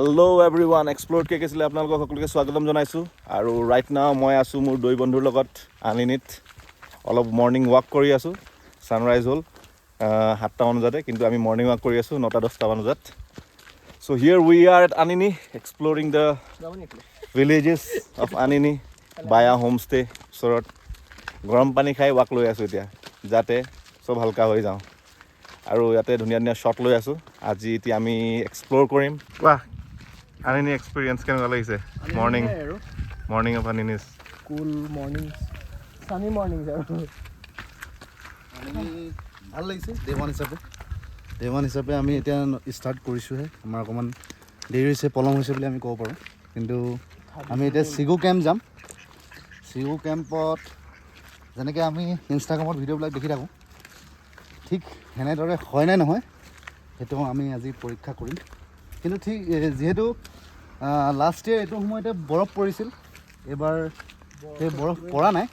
Hello' everyone, explore cake আছিলে আপোনালোকক সকলোকে স্বাগতম জনাইছোঁ। আৰু ৰাইট নাও মই আছোঁ মোৰ দুই বন্ধুৰ লগত আনিনীত অলপ মৰ্ণিং ৱাক কৰি আছোঁ। ছানৰাইজ হ'ল 7টামান বজাতে, কিন্তু আমি মৰ্ণিং ৱাক কৰি আছোঁ 9-10টামান বজাত। So' here we are at Anini exploring the villages of Anini via homestay. ওচৰত গৰম পানী খাই ৱাক লৈ আছোঁ এতিয়া, যাতে চব হালকা হৈ যাওঁ। আৰু ইয়াতে ধুনীয়া ধুনীয়া শ্বট লৈ আছোঁ। আজি এতিয়া আমি এক্সপ্ল'ৰ কৰিম। কোৱা আনিনী এক্সপিৰিয়েঞ্চ কেনেকুৱা লাগিছে? মৰ্ণিং অফ আনিনীজ কুল মৰ্ণিং, ছানি মৰ্ণিং আৰু ভাল লাগিছে। ডে ওৱান হিচাপে আমি এতিয়া ষ্টাৰ্ট কৰিছোঁহে। আমাৰ অকণমান দেৰি হৈছে, পলম হৈছে বুলি আমি ক'ব পাৰোঁ। কিন্তু আমি এতিয়া চিগু কেম্প যাম। চিগু কেম্পত যেনেকৈ আমি ইনষ্টাগ্ৰামত ভিডিঅ'বিলাক দেখি থাকোঁ, ঠিক সেনেদৰে হয় নে নহয় সেইটো আমি আজি পৰীক্ষা কৰিম। কিন্তু ঠিক যিহেতু লাষ্ট ইয়েৰ এইটো সময়তে বৰফ পৰিছিল, এইবাৰ সেই বৰফ পৰা নাই,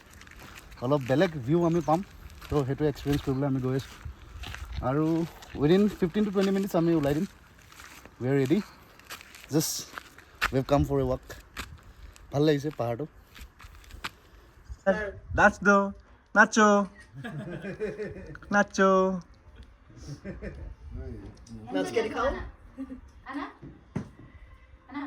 অলপ বেলেগ ভিউ আমি পাম। তো সেইটো এক্সপিৰিয়েঞ্চ কৰিবলৈ আমি গৈ আছোঁ। আৰু উইদিন 15 to 20 মিনিটছ আমি ওলাই দিম। We are ready, just we have কাম ফৰ এ ৱাক। ভাল লাগিছে পাহাৰটো। নাচো नाच के दिखाओ। Ana? Ana?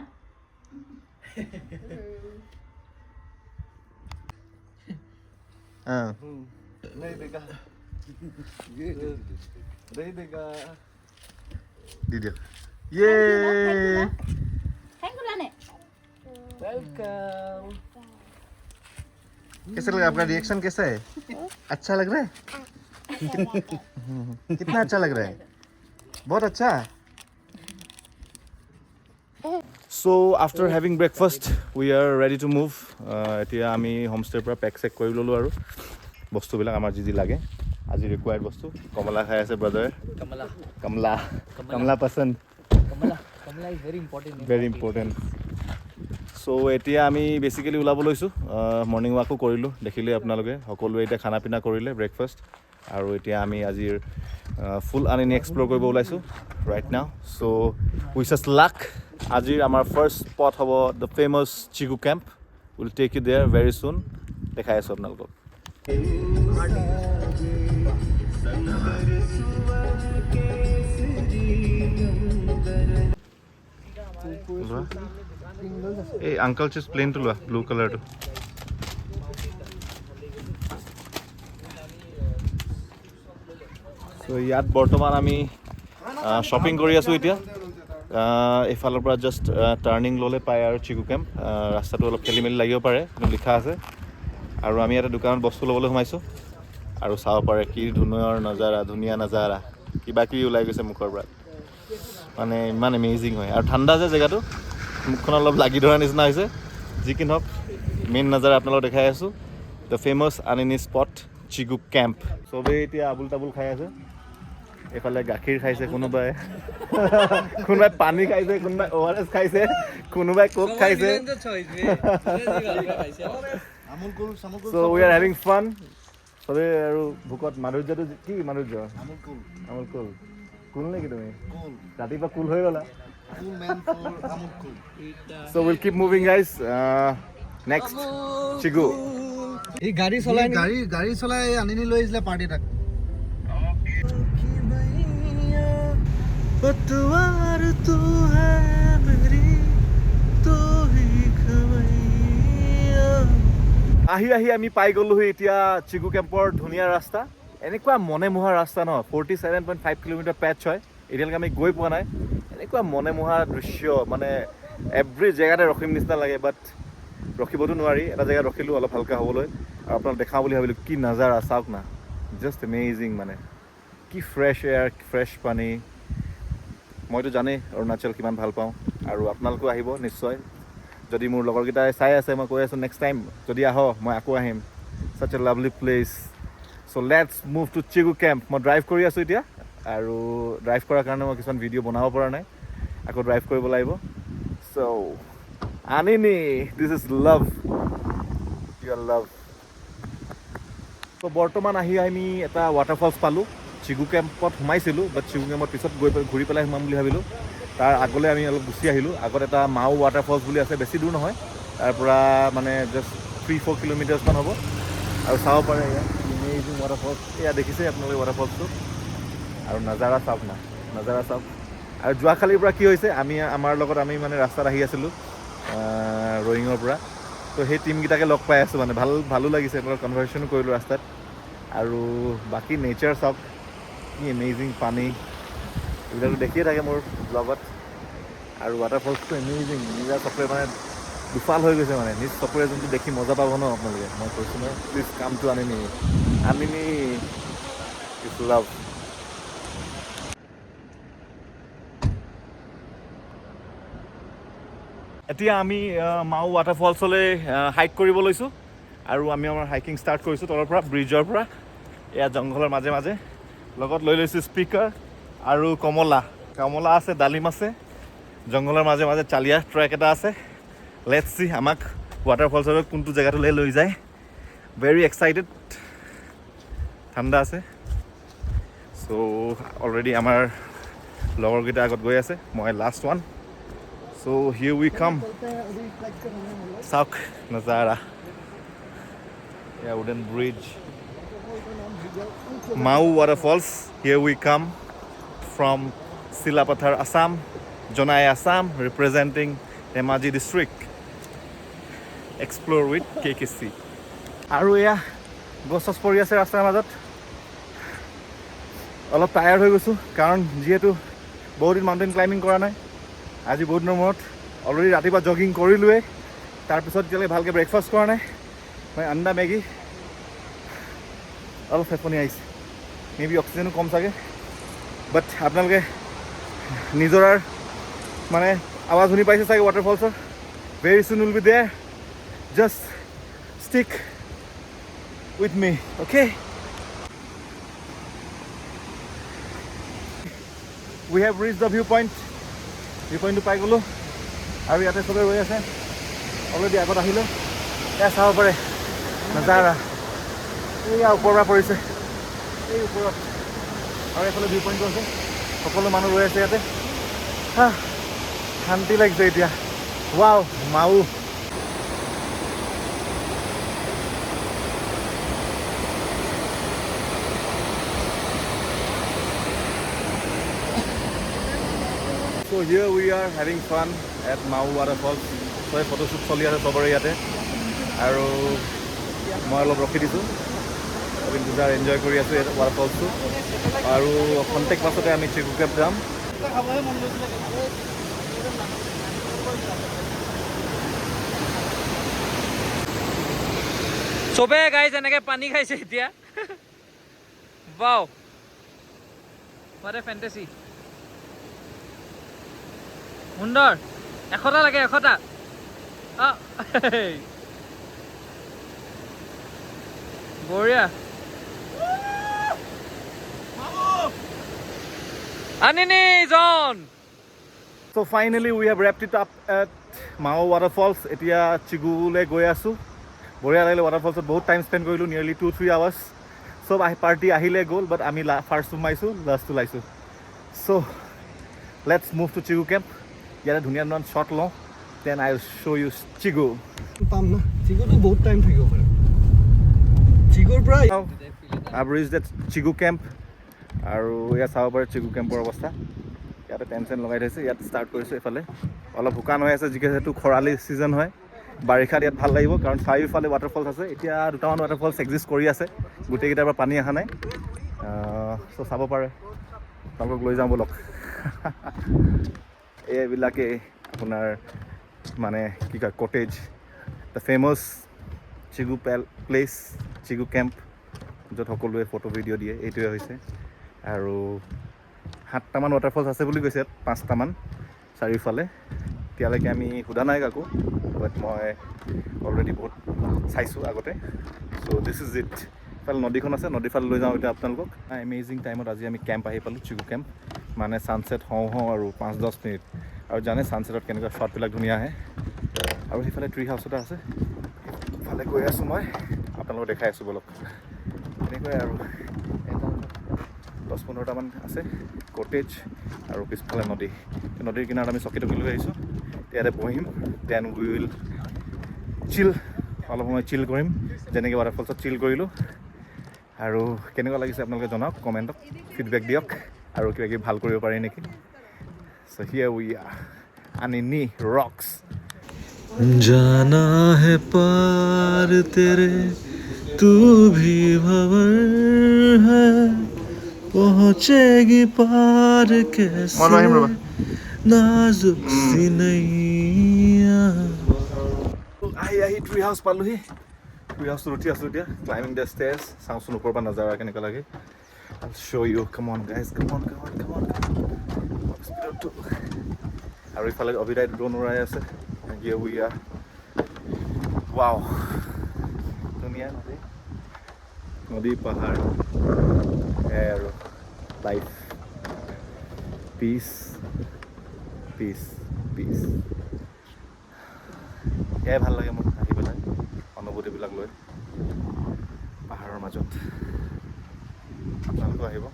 दीदी ये Thank you, Lane. वेलकम। कैसा लगा? आपका रिएक्शन कैसा है? अच्छा लग रहा है? कितना अच्छा लग रहा है? बहुत अच्छा। So after having breakfast we are ready to move. এতিয়া আমি হোমষ্টেৰ পৰা পেক চেক কৰি ল'লোঁ আৰু বস্তুবিলাক আমাৰ যি যি লাগে আজি ৰিকুৱাৰ্ড বস্তু। কমলা খাই আছে ব্ৰাদাৰ। কমলা পচন্দ। कमला इज ভেৰি ইম্পৰ্টেণ্ট। চ' এতিয়া আমি বেচিকেলি ওলাব লৈছোঁ। মৰ্ণিং ৱাকো কৰিলোঁ, দেখিলে আপোনালোকে। সকলোৱে এতিয়া খানা পিনা কৰিলে, ব্ৰেকফাষ্ট। আৰু এতিয়া আমি আজিৰ ফুল আনিনী এক্সপ্ল'ৰ কৰিব ওলাইছোঁ right now. So' wish us luck. আজিৰ আমাৰ ফাৰ্ষ্ট স্পট হ'ব the famous Chigu camp. Will take you there very soon. দেখাই আছোঁ আপোনালোকক। এই আংকল চিজ প্লেনটো লোৱা, ব্লু কালাৰটো। চ' ইয়াত বৰ্তমান আমি শ্বপিং কৰি আছোঁ এতিয়া। এইফালৰ পৰা জাষ্ট টাৰ্ণিং ল'লে পায় আৰু চিগু কেম্প। ৰাস্তাটো অলপ খেলি মেলি লাগিব পাৰে, কিন্তু লিখা আছে। আৰু আমি এটা দোকানত বস্তু ল'বলৈ সোমাইছোঁ। আৰু চাব পাৰে কি ধুনীয়া নাজাৰা, কিবা কিবি ওলাই গৈছে মুখৰ পৰা। মানে ইমান এমেজিং হয়। আৰু ঠাণ্ডা যে জেগাটো, মুখখন অলপ লাগি ধৰা নিচিনা হৈছে। যি কি নহওক, মেইন নাজাৰা আপোনালোকক দেখাই আছোঁ। দ্য ফেমাছ আনিনী স্পট চিগু কেম্প। চবেই এতিয়া আবুল তাবুল খাই আছে। এইফালে গাখীৰ খাইছে কোনোবাই, কোনোবাই পানী খাইছে, কোনোবাই ORS খাইছে, কোনোবাই কোক খাইছে। চ' উই আৰ হেভিং ফান। চবেই আৰু ভোকত। মাধুৰ্যটো কি মাধুৰ্য? আমুল কুল। কুল নেকি তুমি? ৰাতিপুৱা কুল হৈ গ'লা। So' will keep moving guys. Next Chigu. এই গাড়ী চলাই গাড়ী চলাই আনিনী লৈ আহিছিলে পাৰ্টি এটাক। আহি আমি পাই গ'লোহি এতিয়া চিগু কেম্পৰ ধুনীয়া ৰাস্তা। এনেকুৱা মনেমোহা ৰাস্তা ন, 47.5 কিলোমিটাৰ পেটছ হয়। এতিয়ালৈকে আমি গৈ পোৱা নাই। এনেকুৱা মনেমোহা দৃশ্য, মানে এভৰি জেগাতে ৰখিম নিচিনা লাগে, বাট ৰখিবতো নোৱাৰি। এটা জেগাত ৰখিলোঁ অলপ হালকা হ'বলৈ, আৰু আপোনাক দেখাওঁ বুলি ভাবিলোঁ। কি নাজাৰা চাওক না, জাষ্ট এমেজিং। মানে কি ফ্ৰেছ এয়াৰ, ফ্ৰেছ পানী। মইতো জানেই অৰুণাচল কিমান ভাল পাওঁ, আৰু আপোনালোকো আহিব নিশ্চয়। যদি মোৰ লগৰকেইটাই চাই আছে, মই কৈ আছোঁ নেক্সট টাইম যদি আহ মই আকৌ আহিম। Such a lovely place. So' let's move to Chigu camp. মই ড্ৰাইভ কৰি আছোঁ এতিয়া, আৰু ড্ৰাইভ কৰাৰ কাৰণে মই কিছুমান ভিডিঅ' বনাব পৰা নাই, আকৌ ড্ৰাইভ কৰিব লাগিব। চ' আনিনী, দিছ ইজ লাভ, ইউৰ লাভ। ত' বৰ্তমান আমি এটা ৱাটাৰফলছ পালোঁ। চিগু কেম্পত সোমাইছিলোঁ, বাট চিগু কেম্পত পিছত গৈ ঘূৰি পেলাই সোমাম বুলি ভাবিলোঁ। তাৰ আগলৈ আমি অলপ গুচি আহিলোঁ। আগত এটা মাও ৱাটাৰফলছ বুলি আছে, বেছি দূৰ নহয়, তাৰ পৰা মানে জাষ্ট 3-4 কিলোমিটাৰ্ছমান হ'ব। আৰু চাব পাৰে এয়া ইমেজিং ৱাটাৰফলছ, এয়া দেখিছে আপোনালোকে ৱাটাৰফলছটো। আৰু নাজাৰা চাওক না, নাজাৰা চাওক। আৰু যোৱাকালিৰ পৰা কি হৈছে, আমাৰ লগত আমি মানে ৰাস্তাত আহি আছিলোঁ ৰয়িঙৰ পৰা, তো সেই টিমকেইটাকে লগ পাই আছোঁ, মানে ভালো লাগিছে, এনেকুৱা কনভাৰ্চেশ্যনো কৰিলোঁ ৰাস্তাত। আৰু বাকী নেচাৰ চাওক, কি এমেজিং পানী, এইবিলাকতো দেখিয়ে থাকে মোৰ ব্লগত। আৰু ৱাটাৰফলছটো এমেজিং, নিজা চকুৰে মানে দুফাল হৈ গৈছে, মানে নিজ চকুৰে যোনটো দেখি মজা পাব ন আপোনালোকে। মই কৈছোঁ নহয়, প্লিজ কাম টু আনিনি ইটছ লাভ। এতিয়া আমি মাও ৱাটাৰফলছলৈ হাইক কৰিব লৈছোঁ। আৰু আমি আমাৰ হাইকিং ষ্টাৰ্ট কৰিছোঁ তলৰ পৰা, ব্ৰিজৰ পৰা। এয়া জংঘলৰ মাজে মাজে, লগত লৈ লৈছোঁ স্পীকাৰ আৰু কমলা আছে, ডালিম আছে। জংঘলৰ মাজে মাজে চালিয়া ট্ৰেক এটা আছে। লেটছ চি আমাক ৱাটাৰফলছৰ কোনটো জেগাটোলৈ লৈ যায়। ভেৰি এক্সাইটেড, ঠাণ্ডা আছে। চ' অলৰেডি আমাৰ লগৰকেইটা আগত গৈ আছে, মই last one. So' here we come. চাওক নজাৰা, wooden bridge, Mao waterfalls. Here we come from Silapathar, Assam, Jonai Assam, representing Dhemaji district. Explore with KKC। আৰু এয়া গছ চছ পৰি আছে ৰাস্তাৰ মাজত। অলপ টায়াৰ্ড হৈ গৈছোঁ, কাৰণ যিহেতু বহুত দিন মাউণ্টেইন ক্লাইম্বিং কৰা নাই। আজি বহুত দিনৰ মূৰত অলৰেডি ৰাতিপুৱা জগিং কৰিলোৱেই, তাৰপিছত এতিয়ালৈকে ভালকৈ ব্ৰেকফাষ্ট কৰা নাই। মই আণ্ডা মেগী, অলপ ফেফনি আহিছে, মে বি অক্সিজেনো কম চাগে। বাট আপোনালোকে নিজৰাৰ মানে আৱাজ শুনি পাইছে চাগে ৱাটাৰফলছৰ। Very soon will be there, just stick with me, okay. We have reach the view পইণ্টটো পাই গ'লোঁ। আৰু ইয়াতে চবে ৰৈ আছে, অলৰেডি আগত আহিলোঁ। এয়া চাব পাৰে নাজাৰা, এইয়া ওপৰৰ পৰা পৰিছে, এই ওপৰত। আৰু এইফালে ভিউ পইণ্টটো আছে, সকলো মানুহ ৰৈ আছে ইয়াতে। শান্তি লাগিছে এতিয়া। Wow, Mau. So here we are having fun at Mau Waterfalls. So photoshoot চলি আছে চবৰে ইয়াতে। আৰু মই অলপ ৰখি দিছোঁ, কিন্তু যাৰ এনজয় কৰি আছোঁ ইয়াত ৱাটাৰফলছটো। আৰু খন্তেক পাছতে আমি চিকু কেম্প যাম। চবে গাইজ এনেকে পানী খাইছে এতিয়া। Wow, what a fantasy. সুন্দৰ, 100টা লাগে, 100টা। বঢ়িয়া। আনিনি জন। So finally we have wrapped it up at Mau Waterfalls. এতিয়া চিগুলৈ গৈ আছোঁ। বঢ়িয়া লাগিলে ৱাটাৰফলছত, বহুত টাইম স্পেণ্ড কৰিলোঁ, নিয়েৰলি 2-3 আৱাৰ্ছ। চব পাৰ্টি আহিলে গ'ল, বাট আমি ফাৰ্ষ্ট সোমাইছোঁ, লাষ্টটো লাইছোঁ। So' let's move to Chigu camp. ইয়াতে ধুনীয়া ধুনীয়া শ্বট লওঁ, then I will show' you Chigu. পাম না, চিগুটো বহুত টাইম থাকিব পাৰে। চিগুৰ পৰা I've reached at চিগু কেম্প। আৰু ইয়াত চাব পাৰে চিগু কেম্পৰ অৱস্থা। ইয়াতে টেণ্ট চেণ্ট লগাই থৈছে, ইয়াত ষ্টাৰ্ট কৰিছোঁ। এইফালে অলপ শুকান হৈ আছে, যিহেতু খৰালি ছিজন হয়। বাৰিষাত ইয়াত ভাল লাগিব, কাৰণ চাৰিওফালে ৱাটাৰফলছ আছে। এতিয়া দুটামান ৱাটাৰফলছ এক্সিষ্ট কৰি আছে, গোটেইকেইটাৰ পৰা পানী অহা নাই। চ' চাব পাৰে, আপোনালোকক লৈ যাওঁ ব'লক। এইবিলাকে আপোনাৰ মানে কি কয়, cottage, the famous Chigu place, Chigu camp, য'ত সকলোৱে ফটো ভিডিঅ' দিয়ে। এইটোৱে হৈছে। আৰু 7টামান ৱাটাৰফলছ আছে বুলি কৈছে, 5টামান চাৰিওফালে। এতিয়ালৈকে আমি সোধা নাই কাকো, বাট মই অলৰেডি বহুত চাইছোঁ আগতে। চ' দিছ ইজ ইট। ইফালে নদীখন আছে, নদীফালে লৈ যাওঁ এতিয়া আপোনালোকক। এমেজিং টাইমত আজি আমি কেম্প আহি পালোঁ, চিগু কেম্প। মানে ছানছেট হওঁ আৰু 5-10 মিনিট। আৰু জানে ছানছেটত কেনেকুৱা শ্বটবিলাক ধুনীয়া আহে। আৰু সেইফালে ট্ৰি হাউচ এটা আছে, সেইফালে গৈ আছোঁ মই, আপোনালোকক দেখাই আছোঁ ব'লক। এনেকুৱাই আৰু 10-15টামান আছে কটেজ। আৰু পিছফালে নদী। নদীৰ কিনাৰত আমি চকী টকী লৈ আহিছোঁ, ইয়াতে বহিম, দেন উই উইল চিল, অলপ সময় চিল কৰিম, যেনেকৈ ৱাটাৰফলছত চিল কৰিলোঁ। আৰু কেনেকুৱা লাগিছে আপোনালোকে জনাওক, কমেণ্টত ফিডবেক দিয়ক, আৰু কিবা কিবি ভাল কৰিব পাৰি নেকি। চ' হিয়াৰ উই আৰ, আনিনি ৰক্স। जाना है पार तेरे तू भी भंवर है पहुंचेगी पार कैसे नाजुक सी नैया। আহি ট্ৰি হাউচ পালোহি। ট্ৰি হাউচটো উঠি আছোঁ এতিয়া, ক্লাইম্বিং দ্য ষ্টেয়াৰ্ছ। চাওঁচোন ওপৰৰ পৰা নাজাৰা কেনেকুৱা লাগে। I'll show you. Come on guys, come on. আৰু ইফালে অভিদাই ড্ৰোন উৰাই আছে। Here we are. Wow. ধুনীয়া নদী পাহাৰ, আৰু লাইফ, পিচ। এয়াই ভাল লাগে মোক আহি পেলাই, অনুভূতিবিলাক লৈ পাহাৰৰ মাজত। আপোনালোকেও আহিব।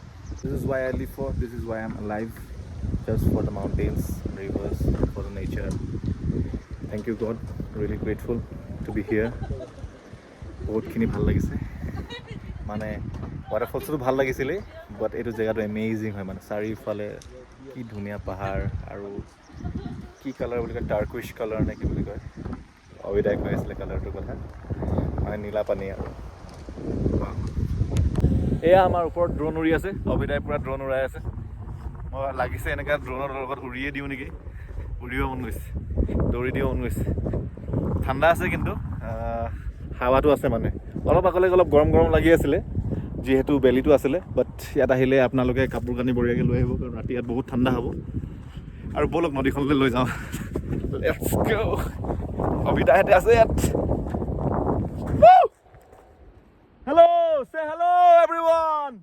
This is why I live for, this is why I'm alive, just for the mountains, rivers, for the nature. Thank you God, really grateful to be here. বহুতখিনি ভাল লাগিছে, মানে ৱাটাৰফলছটো ভাল লাগিছিলে, বাট এইটো জেগাটো এমেজিং হয়। মানে চাৰিওফালে কি ধুনীয়া পাহাৰ, আৰু কি কালাৰ বুলি কয়, টাৰ্কুইছ কালাৰ নে কি বুলি কয়, অভিদায় কৈ আছিলে কালাৰটোৰ কথা, মানে নীলা পানী আৰু। এয়া আমাৰ ওপৰত ড্ৰোন উৰি আছে, অভিদায় পূৰা ড্ৰোন উৰাই আছে। মই লাগিছে এনেকৈ ড্ৰোনৰ লগত উৰিয়ে দিওঁ নেকি, উৰিব মন গৈছে, দৌৰি দিব মন গৈছে। ঠাণ্ডা আছে কিন্তু হাৱাটো আছে, মানে অলপ আগলৈ অলপ গৰম লাগি আছিলে যিহেতু বেলিটো আছিলে, বাট ইয়াত আহিলে আপোনালোকে কাপোৰ কানি বঢ়িয়াকৈ লৈ আহিব, কাৰণ ৰাতি ইয়াত বহুত ঠাণ্ডা হ'ব। আৰু ব'লক নদীখনলৈ লৈ যাওঁ। Let's go. অভিদাহঁতে আছে ইয়াত। Hello, say hello everyone.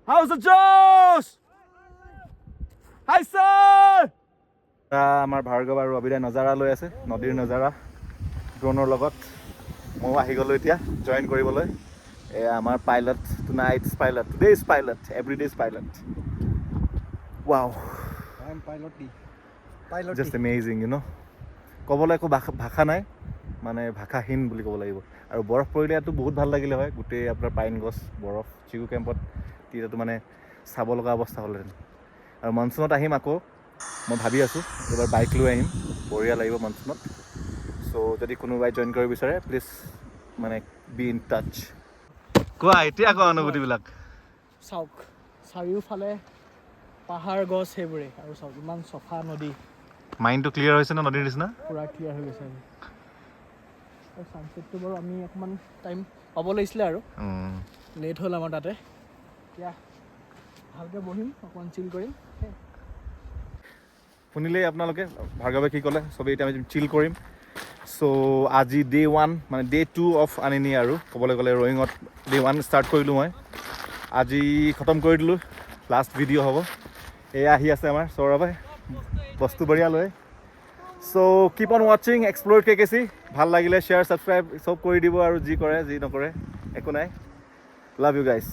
How's the Josh? Hi sir. আমাৰ ভাৰ্গৱ আৰু অভিদায় নজাৰা লৈ আছে, নদীৰ নজাৰা ড্ৰোনৰ লগত। ময়ো আহি গ'লোঁ এতিয়া জইন কৰিবলৈ। এয়া আমাৰ pilot, tonight's pilot, today's pilot, everyday's pilot. Wow, just amazing, you know'. ক'বলৈ একো ভাষা নাই, মানে ভাষাহীন বুলি ক'ব লাগিব। আৰু বৰফ পৰিলে ইয়াতো বহুত ভাল লাগিলে হয়, গোটেই আপোনাৰ পাইন গছ, বৰফ, চিগু কেম্পত তেতিয়াতো মানে চাব লগা অৱস্থা হ'লহেঁতেন। আৰু মনচুনত আহিম আকৌ, মই ভাবি আছোঁ এইবাৰ বাইক লৈ আহিম, বঢ়িয়া লাগিব মনচুনত। চ' যদি কোনোবাই জইন কৰিব বিচাৰে প্লিজ মানে বি ইন টাচ। কোৱা এতিয়া কোৱা অনুভূতিবিলাক। চাওক, চাৰিওফালে পাহাৰ গছ সেইবোৰে, আৰু চাওক ইমান চফা নদী, মাইণ্ডটো ক্লিয়াৰ হৈছে ন নদীৰ নিচিনা? পূৰা ক্লিয়াৰ হৈ গৈছে। আৰু ছানছেটটো বাৰু আমি অকণমান টাইম পাব লাগিছিলে, আৰু লেট হ'ল আমাৰ তাতে। এতিয়া ভালকৈ বহিম, অকণমান চিল কৰিম। শুনিলেই আপোনালোকে ভাৰ্গৱে কি ক'লে, চবেই এতিয়া আমি চিল কৰিম। চ' আজি ডে' 1 মানে ডে' 2 অফ আনিনি, আৰু ক'বলৈ গ'লে ৰয়িঙত ডে' 1 ষ্টাৰ্ট কৰিলোঁ মই, আজি খতম কৰি দিলোঁ, লাষ্ট ভিডিঅ' হ'ব। এয়া আহি আছে আমাৰ সৌৰভে বস্তু বঢ়িয়া লৈ। চ' কিপ অন ৱাচিং এক্সপ্ল'ৰ KKC। ভাল লাগিলে শ্বেয়াৰ ছাবস্ক্ৰাইব চব কৰি দিব, আৰু যি কৰে যি নকৰে একো নাই। Love you guys.